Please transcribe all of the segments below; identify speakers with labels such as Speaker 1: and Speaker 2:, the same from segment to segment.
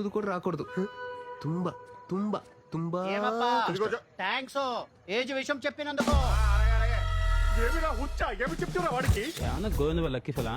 Speaker 1: సూది కూడా రాకూడదు. తుంబా తుంబా తుంబా.
Speaker 2: థ్యాంక్స్ ఏజ్ విషయం చెప్పినందుకు.
Speaker 3: ఏమిరా హుచ్చా ఏమి చెప్తున్నా వాడికి?
Speaker 4: గోవింద లక్కీ ఫలా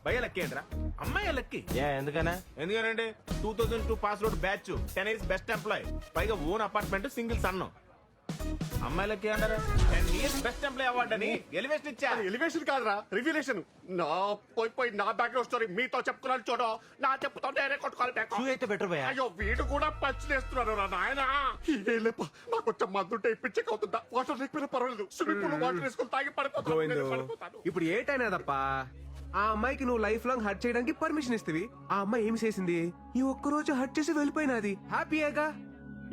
Speaker 3: భయ లక్కీ ఏంట్రా? అమ్మాయి లక్కీ.
Speaker 4: ఎందుకనా?
Speaker 3: ఎందుకనండి 2002 pass out batch 10 years best employee, పైగా ఓన్ అపార్ట్మెంట్, సింగిల్ సన్ను. అమ్మాయిలకి అంటారా 10 ఇయర్స్ బెస్ట్ ఎంప్లాయ్ అవార్డు అని ఎలివేషన్ ఇచ్చా. ఎలివేషన్ కాదురా, రివ్యులేషన్. నా పోయి నా బ్యాక్గ్రౌండ్ స్టోరీ మీతో చెప్పుకున్నాను చూడు. నా చెప్పుతో నేనే కొట్టుకోవాలి.
Speaker 4: అయితే బెటర్ భయ.
Speaker 3: అయ్యో వీడు కూడా పచ్చిలేస్తున్నాడు రా నాయన. నాకు కొంచెం మందుంటే పిచ్చికి అవుతుందా? వాటర్ లేకపోయినా పర్వాలేదు, స్విమ్మింగ్ పూల్ వాటర్ వేసుకొని తాగి పడిపోతాను.
Speaker 1: ఇప్పుడు ఏటైనాదప్పా? ఆ అమ్మాయికి నువ్వు లైఫ్ లాంగ్ హర్ట్ చేయడానికి పర్మిషన్ ఇస్తవి. ఆ అమ్మాయి ఏమి చేసింది? ఈ ఒక్కరోజు హర్ట్ చేసి వెళ్ళిపోయినది. హ్యాపీయేగా?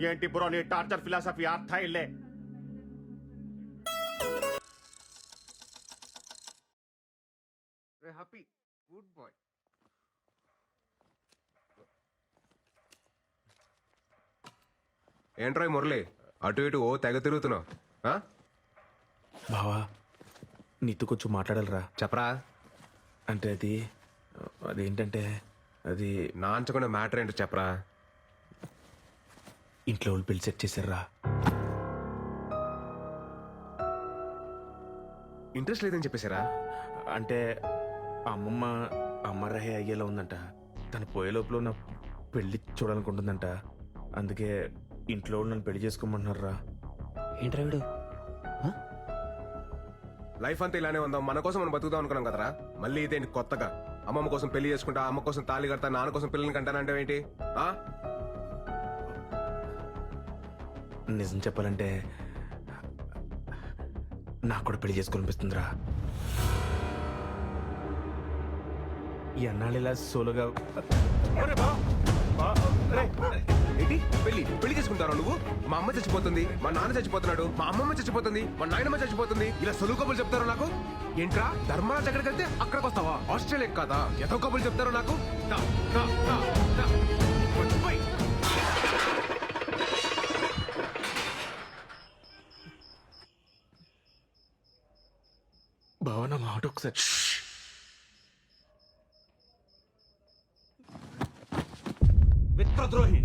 Speaker 3: ఏంటి బ్రో నీ టార్చర్ ఫిలాసఫీ? అర్థ ఇల్లే.
Speaker 1: Happy good boy. ఏంట్రాయ్ మురళి, అటు ఇటు ఓ తెగ తిరుగుతున్నావు?
Speaker 5: బావా నీతో కొంచెం మాట్లాడాలరా.
Speaker 1: చెప్పరా.
Speaker 5: అంటే అదేంటంటే అది
Speaker 1: నాంచకుండా మ్యాటర్ ఏంటో చెప్పరా.
Speaker 5: ఇంట్లో వాళ్ళు పెళ్లి సెట్ చేశారా.
Speaker 1: ఇంట్రెస్ట్ లేదని చెప్పేశారా?
Speaker 5: అంటే అమ్మ రహే అయ్యేలా ఉందంట. తను పోయే లోపల నా పెళ్లి చూడాలనుకుంటుందంట. అందుకే ఇంట్లో వాళ్ళు నన్ను పెళ్లి చేసుకోమంటున్నారా.
Speaker 4: ఏంట్రా వీడు?
Speaker 1: లైఫ్ అంతా ఇలానే ఉందాం, మన కోసం మనం బతుకుదాం అనుకున్నాం కదరా. మళ్ళీ ఇదేంటి కొత్తగా? అమ్మమ్మ కోసం పెళ్లి చేసుకుంటా, అమ్మ కోసం తాళి కడతా, నాన్న కోసం పిల్లల్ని కంటానంటే ఏంటి?
Speaker 5: నిజం చెప్పాలంటే నాకు కూడా పెళ్లి చేసుకోవాలనిపిస్తుందిరా. ఈ అన్నాళ్ళు ఇలా సోలోగా
Speaker 1: ఏంటి పెళ్లి చేసుకుంటారా నువ్వు? మా అమ్మ చచ్చిపోతుంది, మా నాన్న చచ్చిపోతున్నాడు, మా అమ్మమ్మ చచ్చిపోతుంది, మా నాయనమ్మ చచ్చిపోతుంది, ఇలా సొలువు కబులు చెప్తారు నాకు. ఏంట్రా ధర్మరాజ్ ఎక్కడికి వెళ్తే అక్కడికి వస్తావా? ఆస్ట్రేలియా కాదా? ఎంతో కబులు చెప్తారు నాకు.
Speaker 5: బావా నా మాట ఒకసారి.
Speaker 4: మిత్రద్రోహి.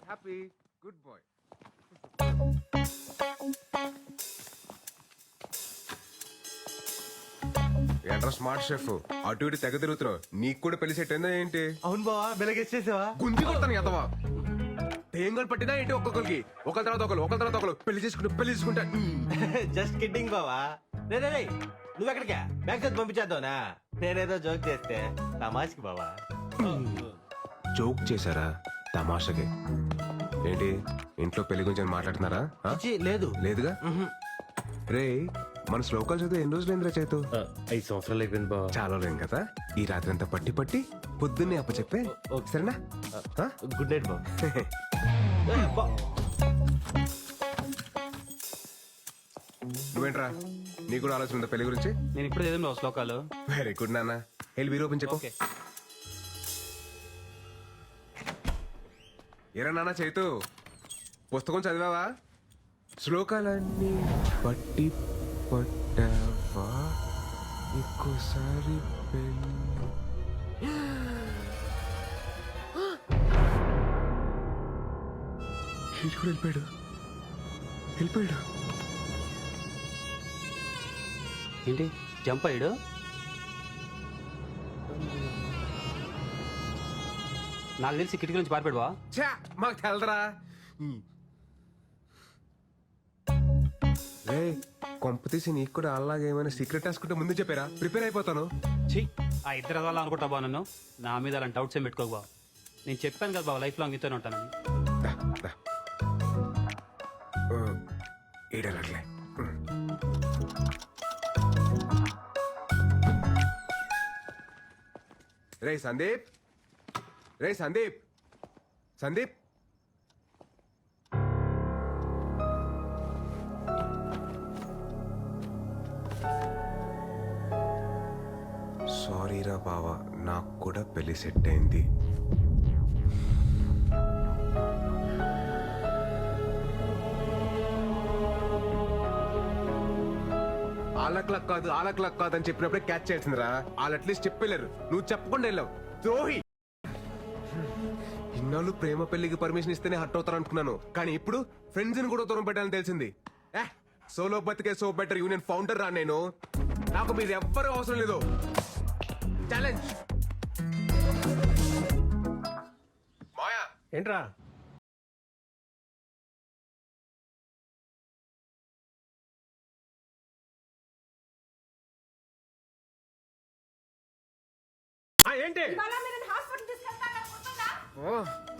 Speaker 1: Happy good boy. ఏంట్రా స్మార్ట్ షెఫ్, అటు ఇటు తెగ తిరుగుతున్నావు. నీకు కూడా పెళ్లి సెట్ అయిందా ఏంటి?
Speaker 4: అవును బావా, బెలగేసేసావా?
Speaker 1: గుంజి కొడతాను ఎంతవా. తేంగలు పట్టినా ఏంటి? ఒక్కొక్కరికి ఒకరి తర్వాత ఒకరు పెళ్లి చేసుకుంటా.
Speaker 4: జస్ట్ కిడ్డింగ్ బావా. రే నువ్వెక్కడికా? బ్యాంక్ చదివి పంపించేద్దావునా? నేనేదో జోక్ చేస్తే తమాష్కి బావా.
Speaker 1: జోక్ చేశారా? తమాషకే ఏంటి? ఇంట్లో పెళ్లి గురించి మాట్లాడుతున్నారా?
Speaker 4: లేదు
Speaker 1: లేదుగా. రే మన శ్లోకాలు చదివి ఎన్ని రోజులు ఏంద్రా చేతు?
Speaker 5: 5 సంవత్సరాలు అయిపోయింది బావా.
Speaker 1: చాలా లేం కదా. ఈ రాత్రి అంతా పట్టి పొద్దున్నే అప్ప చెప్పే సరేనా?
Speaker 4: గుడ్ నైట్ బావ.
Speaker 1: నువ్వేంట్రా, నీకు కూడా ఆలోచన ఉందా పెళ్లి గురించి?
Speaker 4: నేను ఇప్పుడు చదివిన శ్లోకాలు.
Speaker 1: వెరీ గుడ్ నాన్న. వెళ్ళి వీరు ఓపెన్ చెప్పు. ఏరా నాన్న చైతు, పుస్తకం చదివావా? శ్లోకాలన్నీ పట్టి పట్టావా? ఇంకోసారి వెళ్ళిపోయాడు.
Speaker 4: ఏంటి జంప్ అయ్యాడు? నాకు తెలిసి కిటికీ నుంచి పారిపోయాడు.
Speaker 1: ఛా, మాకు తెలదరా. రే కొంప తీసి నీకు కూడా అలాగే ఏమైనా సీక్రెట్ రాసుకుంటే ముందు చెప్పారా? ప్రిపేర్ అయిపోతాను.
Speaker 4: చెయ్యి ఆ ఇద్దరు అలా అనుకుంటా బా. నన్ను నా మీద అలాంటి డౌట్స్ ఏం పెట్టుకోకు బావ. నేను చెప్పాను కదా బావ, లైఫ్ లాంగ్ నీతోనే ఉంటానని.
Speaker 1: ఏడలట్లే. రే సందీప్, సందీప్ సారీ రా బావా, నాకు కూడా పెళ్లి సెట్ అయింది. ఆలక్లక్ కాదు ఆలక్లక్ కాదు అని చెప్పినప్పుడే క్యాచ్ చేసిందిరా. వాళ్ళు అట్లీస్ట్ చెప్పలేరు, నువ్వు చెప్పకుండా వెళ్ళావు. ద్రోహి. ఇన్నాళ్ళు ప్రేమ పెళ్లికి పర్మిషన్ ఇస్తేనే హర్ట్ అవుతారు అనుకున్నాను, కానీ ఇప్పుడు ఫ్రెండ్స్ ని కూడా దూరం పెట్టాలని తెలిసింది. సోలో బతికే సో బెటర్ యూనియన్ ఫౌండర్ రా నేను. నాకు మీరు ఎవ్వరూ అవసరం లేదు. ఛాలెంజ్. మాయా
Speaker 6: ఏంట్రా ఏంటి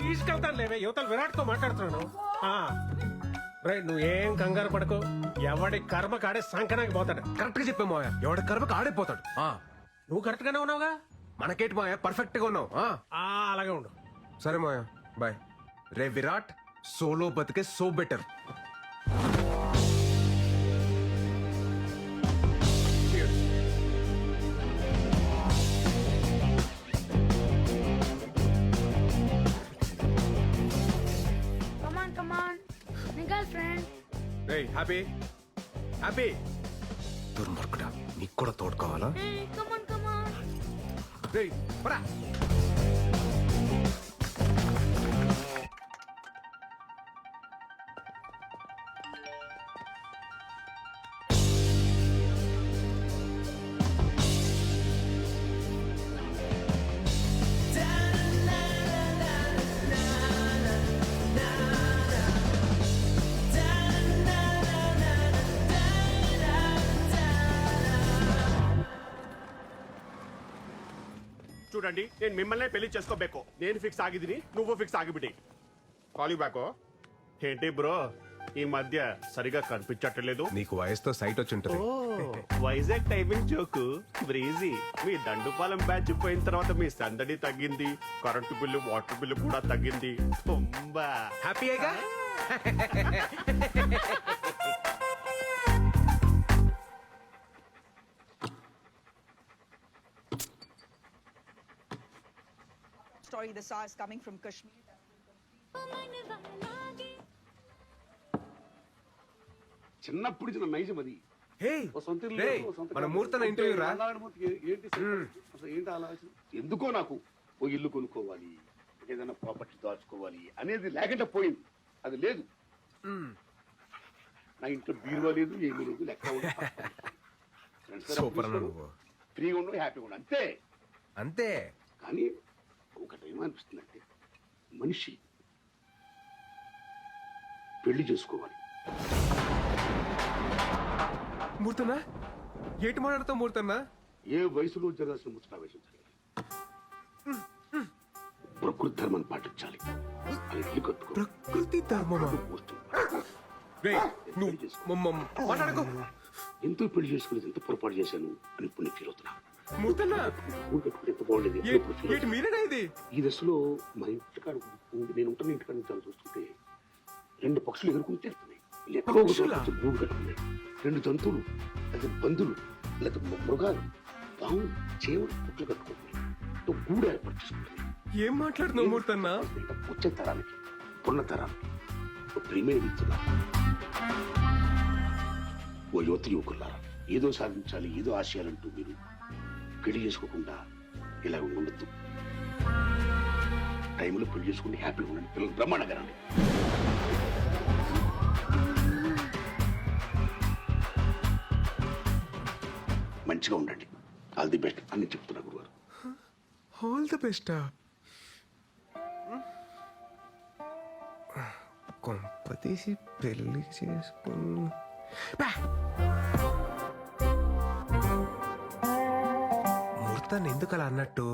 Speaker 6: తీసుకెళ్తాను లేవే, యువతలు విరాట్ తో మాట్లాడుతున్నాను. రైట్, నువ్వు ఏం కంగారు పడకు. ఎవడి కర్మ కాడే సంకనానికి పోతాడు.
Speaker 1: కరెక్ట్ గా చెప్పే మాయా, ఎవడ కర్మకు ఆడిపోతాడు.
Speaker 6: నువ్వు కరెక్ట్ గానే ఉన్నావుగా.
Speaker 1: మనకేంటి మాయా, పర్ఫెక్ట్ గా ఉన్నావు.
Speaker 6: అలాగే ఉండు.
Speaker 1: సరే మాయా, బాయ్. రే విరాట్, సోలో బతికే so better.
Speaker 7: Come on. My girlfriend.
Speaker 1: Ray happy happy. దుర్మార్గుడా, నీకు కూడా తోడు కావాలా?
Speaker 7: Hey, come on.
Speaker 1: రే పరా.
Speaker 3: చూడండి, నేను మిమ్మల్ని పెళ్లి చేసుకోಬೇಕು. నేను ఫిక్స్ ಆಗಿದ್ದೀನಿ, నువ్వు ఫిక్స్ ಆಗಿಬಿಡಿ. Call you back. ఏంటి బ్రో, ఈ మధ్య సరిగా కనిపించట్లేదు.
Speaker 1: నీకు వయసుతో సైట్ వచ్చి ఉంటుంది.
Speaker 3: Vizag timing joke breezy. మీ దండుపాలెం బ్యాచ్ పోయిన తర్వాత మీ సందడి తగ్గింది, కరెంటు బిల్లు వాటర్ బిల్లు కూడా తగ్గింది. తుంబా
Speaker 1: హ్యాపీయేగా?
Speaker 8: Story the SARS coming from Kashmir.
Speaker 9: చిన్నప్పుడు ఇచ్చిన నైజం అది.
Speaker 1: హే
Speaker 9: ఓ సొంత ఇల్లు
Speaker 1: రే,
Speaker 9: లేదు, ఓ సొంత
Speaker 1: మన
Speaker 9: కారు.
Speaker 1: ముహూర్తం ఇంటర్వ్యూ రా.
Speaker 9: మల్లాడమూర్తికి ఏంటి అసలు ఏంటి ఆలోచన? ఎందుకో నాకు ఓ ఇల్లు కొనుక్కోవాలి, ఏదైనా ప్రాపర్టీ దాచుకోవాలి అనేది లేకుండా పోయింది. అది లేదు. నా ఇంట్లో బీరువా లేదు, ఏమీ లేదు, లెక్క
Speaker 1: సూపర్ అన్న నువ్వు.
Speaker 9: ఫ్రీగా ఉండవు, హ్యాపీగా ఉండవు, అంతే.
Speaker 1: అంతే.
Speaker 9: కానీ ఒకటి ఏమనిపిస్తుందంటే, మనిషి పెళ్లి చేసుకోవాలి.
Speaker 1: మూర్తన్నా, ఏటి మాట్లాడుతావు మూర్తన్నా?
Speaker 9: ఏ వయసులో జరగాల్సిన ముచ్చట వయసు జరగాలి. ప్రకృతి ధర్మాన్ని పాటించాలి. అది ఇల్లు కట్టుకో.
Speaker 1: ప్రకృతి ధర్మమా? రేయ్, నువ్వు మాట్లాడకు.
Speaker 9: ఎంతో పెళ్లి చేసుకునేది ఎంత పొరపాటు చేశాను అని ఇప్పుడు నేను ఫీల్ అవుతున్నా.
Speaker 1: మూర్తన్నా,
Speaker 9: ఊరు కట్టుకుని ఎంత బాగుండేది.
Speaker 1: ఏటి మీరేనా ఇది?
Speaker 9: ఈ దశలో మా ఇంటికాడ నేను ఉంటున్న ఇంటికాడ నుంచి అలా చూస్తుంటే 2 పక్షులు ఎగురుకుని తిరుగుతున్నాయి. ఎక్కడో ఒక చోట కొంచెం గూడు కట్టుకున్నాయి. 2 జంతువులు, లేదా బంధువులు, లేదా మృగాలు, పాము, చేవులు పుట్లు కట్టుకుంటున్నాయి. గూడు ఏర్పాటు చేసుకుంటున్నాయి.
Speaker 1: ఏం మాట్లాడుతున్నావు మూర్తన్నా?
Speaker 9: వచ్చే తరానికి, పున్న తరానికి ప్రియమైన మిత్రులా, ఓ యువతి యువకులారా, ఏదో సాధించాలి, ఏదో ఆశయాలంటూ మీరు పెళ్లి చేసుకోకుండా ఇలా ఉండొద్దు. టైంలో పెళ్లి చేసుకుని హ్యాపీగా ఉండండి. పిల్లలు బ్రహ్మాండంగా రండి. మంచిగా ఉండండి. ఆల్ ది బెస్ట్ అని చెప్తున్నా గురువారు.
Speaker 1: All the బెస్టా? కొంపతీసి పెళ్లి చేసుకుని మూర్తాన్ని ఎందుకు అలా అన్నట్టు?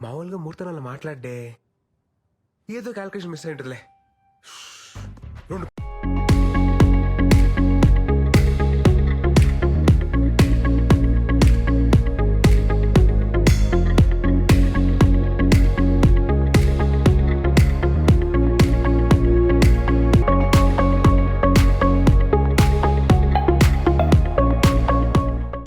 Speaker 1: మామూలుగా మూర్తాన్ని అలా మాట్లాడే ఏదో క్యాల్కులేషన్ మిస్ అయింటుందిలే.